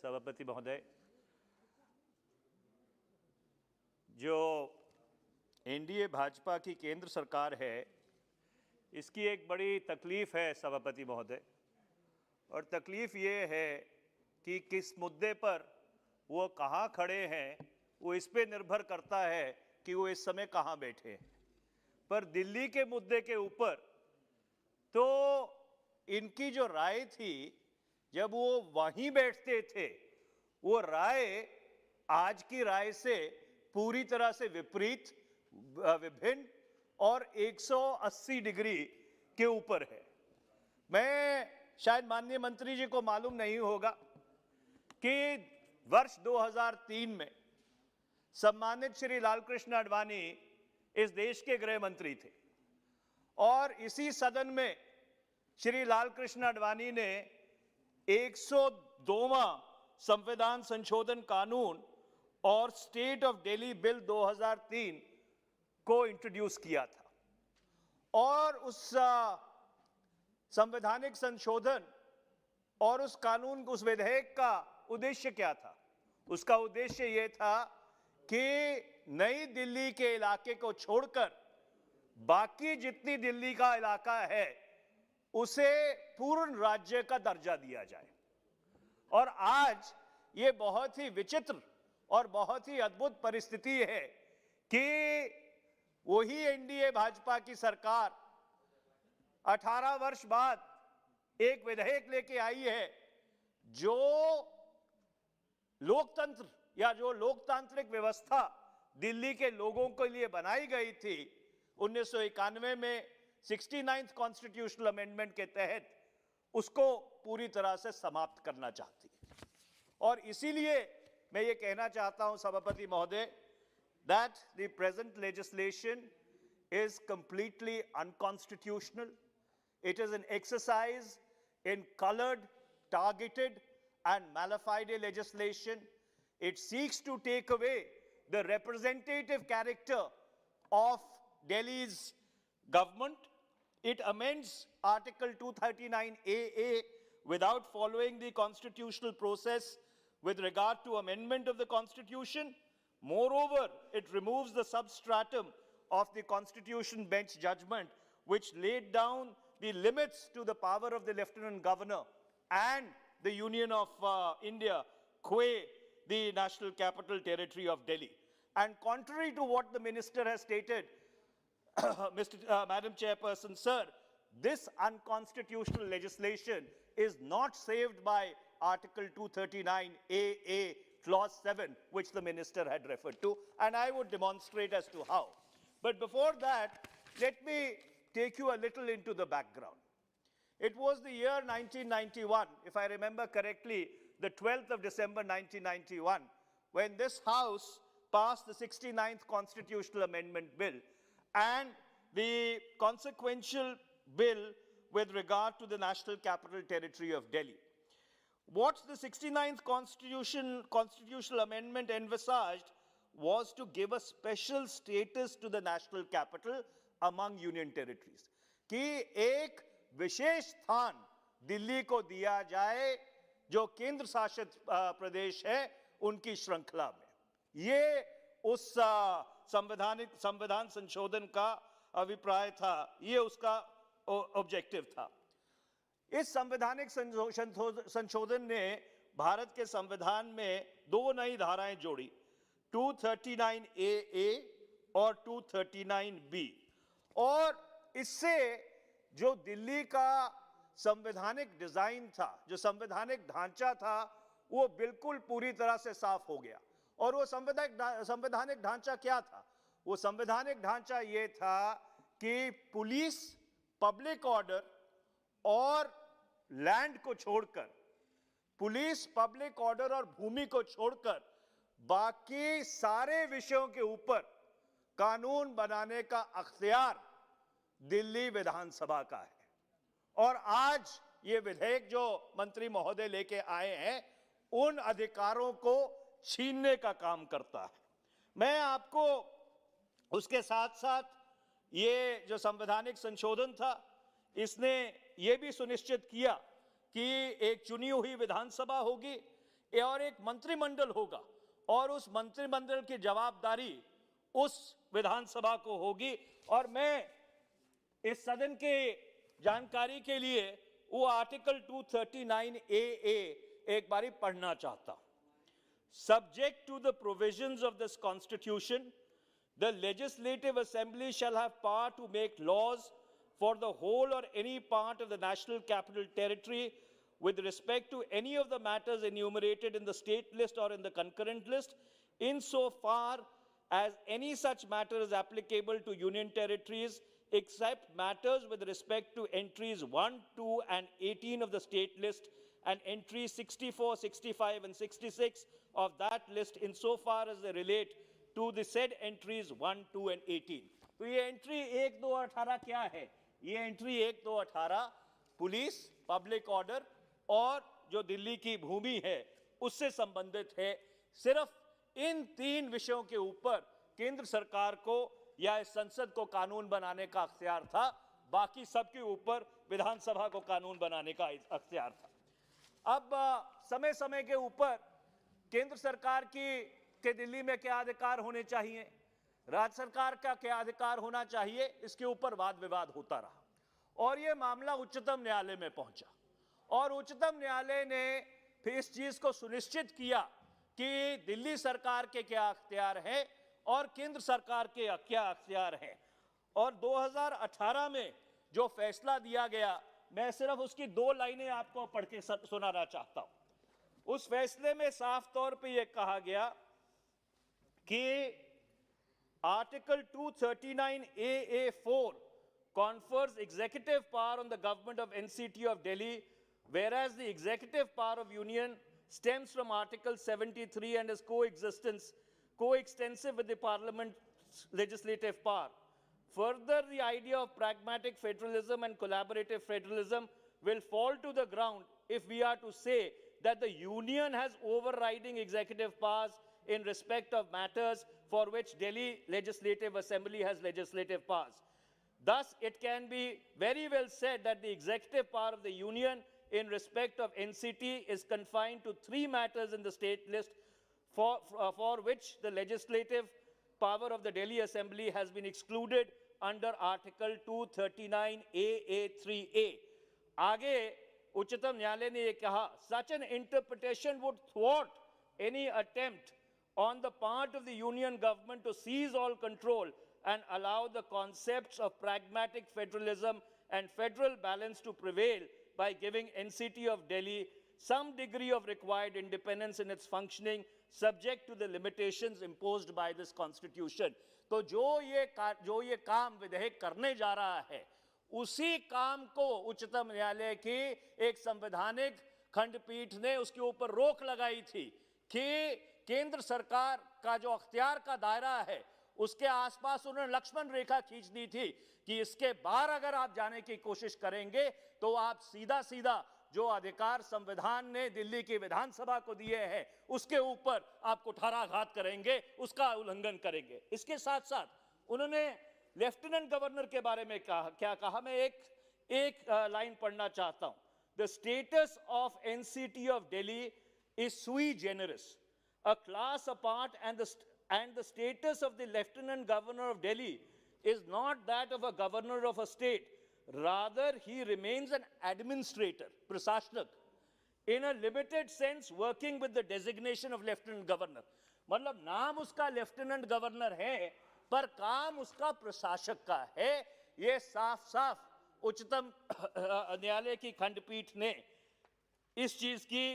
सभापति महोदय, जो एनडीए भाजपा की केंद्र सरकार है, इसकी एक बड़ी तकलीफ़ है सभापति महोदय, और तकलीफ़ ये है कि किस मुद्दे पर वो कहाँ खड़े हैं, वो इस पे निर्भर करता है कि वो इस समय कहाँ बैठे हैं। पर दिल्ली के मुद्दे के ऊपर तो इनकी जो राय थी, जब वो वहीं बैठते थे, वो राय आज की राय से पूरी तरह से विपरीत, विभिन्न और 180 डिग्री के ऊपर है। मैं शायद माननीय मंत्री जी को मालूम नहीं होगा कि वर्ष 2003 में सम्मानित श्री लालकृष्ण आडवाणी इस देश के गृह मंत्री थे, और इसी सदन में श्री लालकृष्ण आडवाणी ने 102वां संविधान संशोधन कानून और स्टेट ऑफ दिल्ली बिल 2003 को इंट्रोड्यूस किया था। और उस संवैधानिक संशोधन और उस कानून, उस विधेयक का उद्देश्य क्या था? उसका उद्देश्य यह था कि नई दिल्ली के इलाके को छोड़कर बाकी जितनी दिल्ली का इलाका है उसे पूर्ण राज्य का दर्जा दिया जाए। और आज ये बहुत ही विचित्र और बहुत ही अद्भुत परिस्थिति है कि वही एनडीए भाजपा की सरकार 18 वर्ष बाद एक विधेयक लेके आई है जो लोकतंत्र या जो लोकतांत्रिक व्यवस्था दिल्ली के लोगों के लिए बनाई गई थी 1991 में 69th कॉन्स्टिट्यूशनल अमेंडमेंट के तहत, उसको पूरी तरह से समाप्त करना चाहती है। और इसीलिए मैं ये कहना चाहता हूं सभापति महोदय, that the present legislation is completely unconstitutional. It is an exercise in colored, targeted and malafide legislation. It seeks to take away the representative character of Delhi's government. It amends Article 239AA without following the constitutional process with regard to amendment of the Constitution. Moreover, it removes the substratum of the Constitution Bench judgment, which laid down the limits to the power of the Lieutenant Governor and the Union of India, qua the National Capital Territory of Delhi. And contrary to what the Minister has stated, Madam Chairperson, sir, this unconstitutional legislation is not saved by Article 239AA, Clause 7, which the Minister had referred to, and I would demonstrate as to how. But before that, let me take you a little into the background. It was the year 1991, if I remember correctly, the 12th of December 1991, when this House passed the 69th Constitutional Amendment Bill and the consequential bill with regard to the National Capital Territory of Delhi. What the 69th Constitutional Amendment envisaged was to give a special status to the national capital among union territories. कि एक विशेष स्थान दिल्ली को दिया जाए जो केंद्र शासित प्रदेश है उनकी श्रृंखला में। ये उस संविधान संशोधन का अभिप्राय था, ये उसका ऑब्जेक्टिव था। इस संवैधानिक संशोधन ने भारत के संविधान में दो नई धाराएं जोड़ी, 239AA और 239B, और इससे जो दिल्ली का संवैधानिक डिजाइन था, जो संवैधानिक ढांचा था, वो बिल्कुल पूरी तरह से साफ हो गया। और वो संवैधानिक ढांचा क्या था? वो संवैधानिक ढांचा ये था कि पुलिस, पब्लिक ऑर्डर और लैंड को छोड़कर, पुलिस, पब्लिक ऑर्डर और भूमि को छोड़कर बाकी सारे विषयों के ऊपर कानून बनाने का अख्तियार दिल्ली विधानसभा का है। और आज ये विधेयक जो मंत्री महोदय लेके आए हैं, उन अधिकारों को छीनने का काम करता है। मैं आपको उसके साथ साथ ये जो संवैधानिक संशोधन था, इसने ये भी सुनिश्चित किया कि एक चुनी हुई विधानसभा होगी, और एक मंत्रिमंडल होगा और उस मंत्रिमंडल की जवाबदारी उस विधानसभा को होगी। और मैं इस सदन के जानकारी के लिए वो आर्टिकल 239 AA एक बारी पढ़ना चाहता हूं। Subject to the provisions of this Constitution, the Legislative Assembly shall have power to make laws for the whole or any part of the National Capital Territory with respect to any of the matters enumerated in the state list or in the concurrent list, insofar as any such matter is applicable to Union territories, except matters with respect to entries 1, 2, and 18 of the state list, and entries 64, 65, and 66 of that list insofar as they relate to the said entries 1, 2, and 18. तो ये entry 1, 2, 18 क्या है? ये entry 1, 2, 18 police, public order और जो दिल्ली की भूमि है उससे संबंधित है। सिर्फ इन 3 विषयों के ऊपर केंद्र सरकार को या इस संसद को कानून बनाने का अख्तियार था, बाकी सबके ऊपर विधानसभा को कानून बनाने का अख्तियार था। अब समय समय के ऊपर केंद्र सरकार के दिल्ली में क्या अधिकार होने चाहिए, राज्य सरकार का क्या अधिकार होना चाहिए, इसके ऊपर वाद विवाद होता रहा और यह मामला उच्चतम न्यायालय में पहुंचा और उच्चतम न्यायालय ने फिर इस चीज को सुनिश्चित किया कि दिल्ली सरकार के क्या अख्तियार हैं और केंद्र सरकार के क्या अख्तियार हैं। और 2018 में जो फैसला दिया गया, मैं सिर्फ उसकी 2 लाइनें आपको पढ़ के सुनाना चाहता हूं। उस फैसले में साफ तौर पे यह कहा गया कि article 239 AA4 confers executive power on the government of NCT of Delhi, whereas the executive power of Union stems from Article 73 and is coextensive with the Parliament's legislative power. Further, the idea of pragmatic federalism and collaborative federalism will fall to the ground if we are to say that the Union has overriding executive powers in respect of matters for which Delhi Legislative Assembly has legislative powers. Thus, it can be very well said that the executive power of the Union in respect of NCT is confined to 3 matters in the state list for which the legislative power of the Delhi Assembly has been excluded under Article 239 AA3A. आगे उच्चतम न्यायालय ने ये कहा, such an interpretation would thwart any attempt on the part of the Union government to seize all control and allow the concepts of pragmatic federalism and federal balance to prevail by giving NCT of Delhi some degree of required independence in its functioning, subject to the limitations imposed by this constitution. तो जो ये काम विधेयक करने जा रहा है, उसी काम को उच्चतम न्यायालय की एक संवैधानिक खंडपीठ ने उसके ऊपर रोक लगाई थी कि केंद्र सरकार का जो अख्तियार का दायरा है उसके आसपास उन्होंने लक्ष्मण रेखा खींच दी थी कि इसके बाहर अगर आप जाने की कोशिश करेंगे तो आप सीधा सीधा जो अधिकार संविधान ने दिल्ली की विधानसभा को दिए हैं उसके ऊपर आप कुठाराघात करेंगे, उसका उल्लंघन करेंगे। इसके साथ साथ उन्होंने लेफ्टिनेंट गवर्नर के बारे में क्या कहा, मैं एक लाइन पढ़ना चाहता हूं। The status of NCT of Delhi is sui generis, a class apart, and the status of the Lieutenant Governor of Delhi is not that of a governor of a state. Rather, he remains an administrator, prasashnak, in a limited sense working with the designation of Lieutenant Governor. मतलब नाम उसका Lieutenant Governor है पर काम उसका प्रशासक का है। ये साफ साफ उच्चतम न्यायालय की खंडपीठ ने इस चीज की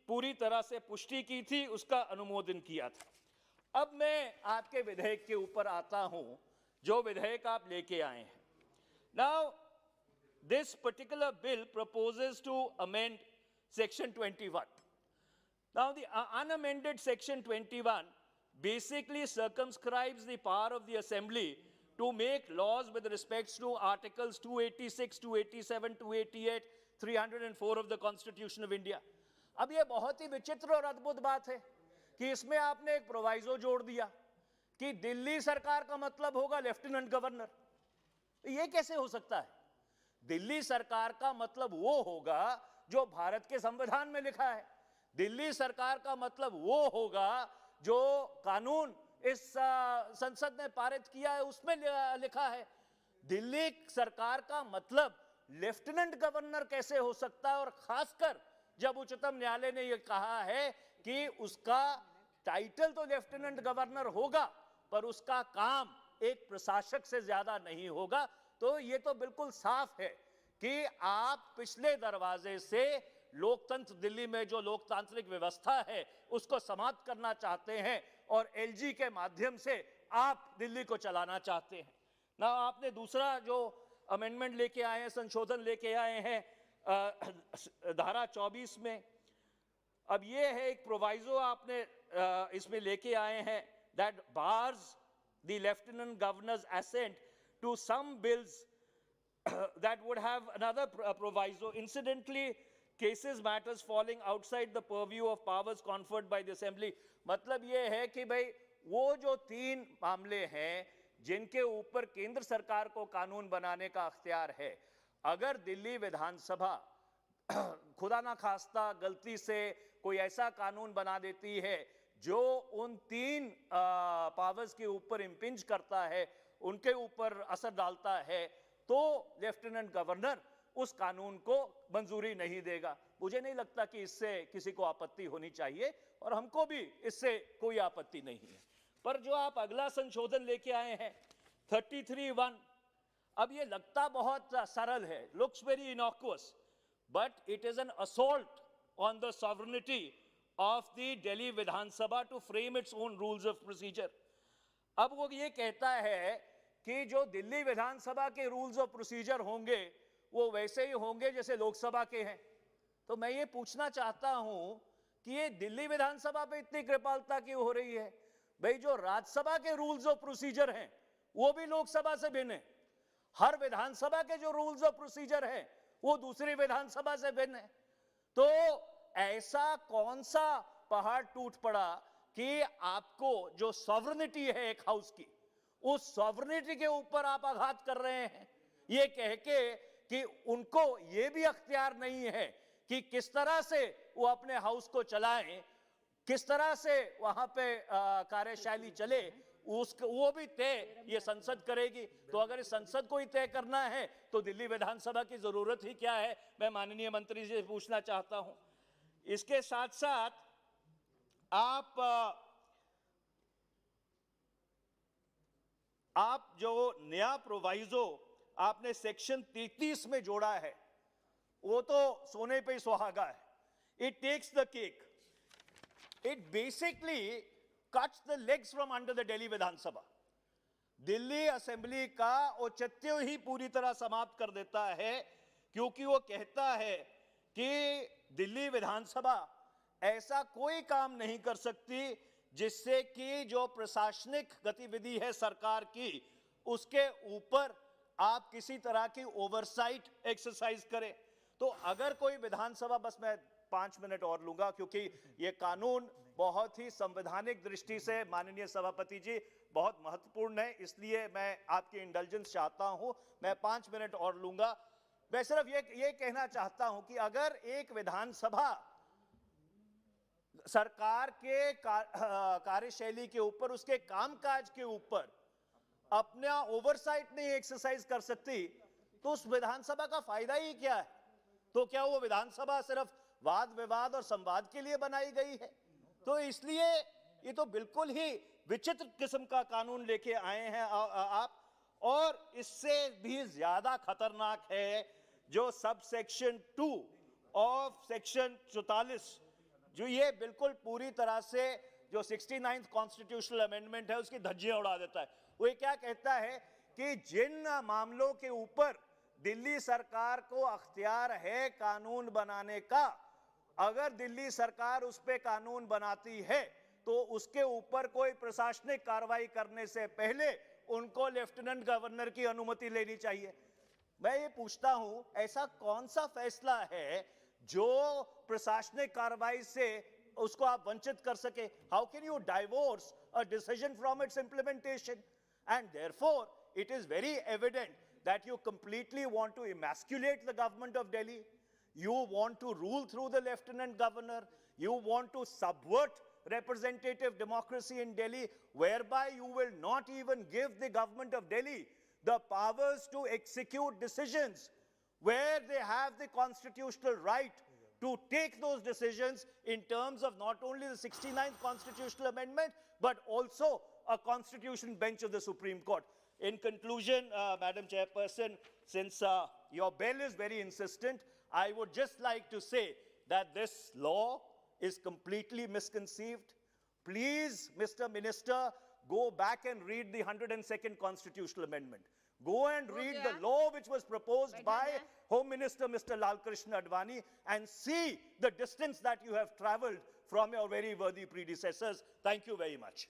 पूरी तरह से पुष्टि की थी, उसका अनुमोदन किया था। अब मैं आपके विधेयक के ऊपर आता हूं, जो विधेयक आप लेके आए हैं। Now, this particular bill proposes to amend Section 21. Now, the unamended Section 21 basically circumscribes the power of the Assembly to make laws with respect to Articles 286, 287, 288, 304 of the Constitution of India. अब ये बहुत ही विचित्र और अद्भुत बात है कि इसमें आपने एक प्रोवाइजो जोड़ दिया कि दिल्ली सरकार का मतलब होगा लेफ्टिनेंट गवर्नर। ये कैसे हो सकता है? दिल्ली सरकार का मतलब वो होगा जो भारत के संविधान में लिखा है। दिल्ली सरकार का मतलब वो होगा जो कानून इस संसद ने पारित किया है उसमें लिखा है। दिल्ली सरकार का मतलब लेफ्टिनेंट गवर्नर कैसे हो सकता है, और खासकर जब उच्चतम न्यायालय ने यह कहा है कि उसका टाइटल तो लेफ्टिनेंट गवर्नर होगा पर उसका काम एक प्रशासक से ज्यादा नहीं होगा। तो यह तो बिल्कुल साफ है कि आप पिछले दरवाजे से लोकतंत्र, दिल्ली में जो लोकतांत्रिक व्यवस्था है उसको समाप्त करना चाहते हैं और एलजी के माध्यम से आप दिल्ली को चलाना चाहते हैं ना। आपने दूसरा जो अमेंडमेंट लेके आए हैं, संशोधन लेके आए हैं धारा 24 में, अब ये है एक प्रोवाइजो आपने इसमें लेके आए हैं that bars the lieutenant governor's assent to some bills that would have another proviso. Incidentally, cases matters falling outside the purview of powers conferred by the assembly. मतलब ये है कि भाई वो जो 3 मामले हैं जिनके ऊपर केंद्र सरकार को कानून बनाने का अख्तियार है, अगर दिल्ली विधानसभा खुदा ना खास्ता गलती से कोई ऐसा कानून बना देती है जो उन 3 पावर्स के ऊपर इंपिंज करता है, उनके ऊपर असर डालता है, तो लेफ्टिनेंट गवर्नर उस कानून को मंजूरी नहीं देगा। मुझे नहीं लगता कि इससे किसी को आपत्ति होनी चाहिए और हमको भी इससे कोई आपत्ति नहीं है। पर जो आप अगला संशोधन लेके आए हैं 33(1), अब ये लगता बहुत सरल है, looks very innocuous, but it is an assault on the sovereignty of the Delhi Vidhan Sabha to frame its own rules of procedure. अब वो ये कहता है कि जो दिल्ली विधानसभा के रूल्स ऑफ प्रोसीजर होंगे वो वैसे ही होंगे जैसे लोकसभा के हैं। तो मैं ये पूछना चाहता हूं कि ये दिल्ली विधानसभा पे इतनी कृपालता क्यों हो रही है? भाई जो राज्यसभा के रूल्स ऑफ प्रोसीजर हैं वो भी लोकसभा से भिन्न है। हर विधानसभा के जो रूल्स ऑफ प्रोसीजर हैं वो दूसरी विधानसभा से भिन्न है। तो ऐसा कौन सा पहाड़ टूट पड़ा कि आपको जो सॉवरेनिटी है एक हाउस की, उस सॉवरेनिटी के ऊपर आप आघात कर रहे हैं, ये कह के कि उनको ये भी अख्तियार नहीं है कि किस तरह से वो अपने हाउस को चलाएं, किस तरह से वहां पे कार्यशैली चले, वो भी तय ये संसद करेगी। तो अगर इस संसद को ही तय करना है तो दिल्ली विधानसभा की जरूरत ही क्या है? मैं माननीय मंत्री जी से पूछना चाहता हूं। इसके साथ साथ आप जो नया प्रोवाइजो आपने सेक्शन 33 में जोड़ा है वो तो सोने पे सुहागा है। It takes the cake, it basically cuts the legs from under the Delhi Vidhansabha. Delhi assembly का औचित्य ही पूरी तरह समाप्त कर देता है, क्योंकि वो कहता है कि दिल्ली विधानसभा ऐसा कोई काम नहीं कर सकती जिससे कि जो प्रशासनिक गतिविधि है सरकार की उसके ऊपर आप किसी तरह की ओवरसाइट एक्सरसाइज करें। तो अगर कोई विधानसभा, बस मैं 5 मिनट और लूंगा क्योंकि ये कानून बहुत ही संवैधानिक दृष्टि से माननीय सभापति जी बहुत महत्वपूर्ण है, इसलिए मैं आपकी इंडल्जेंस चाहता हूं, मैं 5 मिनट और लूंगा। मैं सिर्फ ये कहना चाहता हूं कि अगर एक विधानसभा सरकार के कार्यशैली के ऊपर, उसके कामकाज के ऊपर अपना ओवरसाइट नहीं एक्सरसाइज कर सकती तो उस विधानसभा का फायदा ही क्या है? तो क्या वो विधानसभा सिर्फ वाद विवाद और संवाद के लिए बनाई गई है? तो इसलिए ये तो बिल्कुल ही विचित्र किस्म का कानून लेके आए हैं आप। और इससे भी ज्यादा खतरनाक है जो सब सेक्शन 2 ऑफ सेक्शन 44, जो ये बिल्कुल पूरी तरह से जो 69th कॉन्स्टिट्यूशनल अमेंडमेंट है उसकी धज्जियां उड़ा देता है। वो ये क्या कहता है कि जिन मामलों के ऊपर दिल्ली सरकार को अख्तियार है कानून बनाने का, अगर दिल्ली सरकार उस पे कानून बनाती है तो उसके ऊपर कोई प्रशासनिक कार्रवाई करने से पहले उनको लेफ्टिनेंट गवर्नर की अनुमति लेनी चाहिए। मैं ये पूछता हूं, ऐसा कौन सा फैसला है जो प्रशासनिक कार्रवाई से उसको आप वंचित कर सके? How can you divorce a decision from its implementation? And therefore it is very evident that you completely want to emasculate the government of Delhi. You want to rule through the lieutenant governor. You want to subvert representative democracy in Delhi, whereby you will not even give the government of Delhi the powers to execute decisions where they have the constitutional right to take those decisions in terms of not only the 69th constitutional amendment, but also a constitution bench of the Supreme Court. In conclusion, Madam Chairperson, since your bell is very insistent, I would just like to say that this law is completely misconceived. Please, Mr. Minister, go back and read the 102nd constitutional amendment. Go and read the law which was proposed by Home Minister Mr. Lal Krishna Advani and see the distance that you have traveled from your very worthy predecessors. Thank you very much.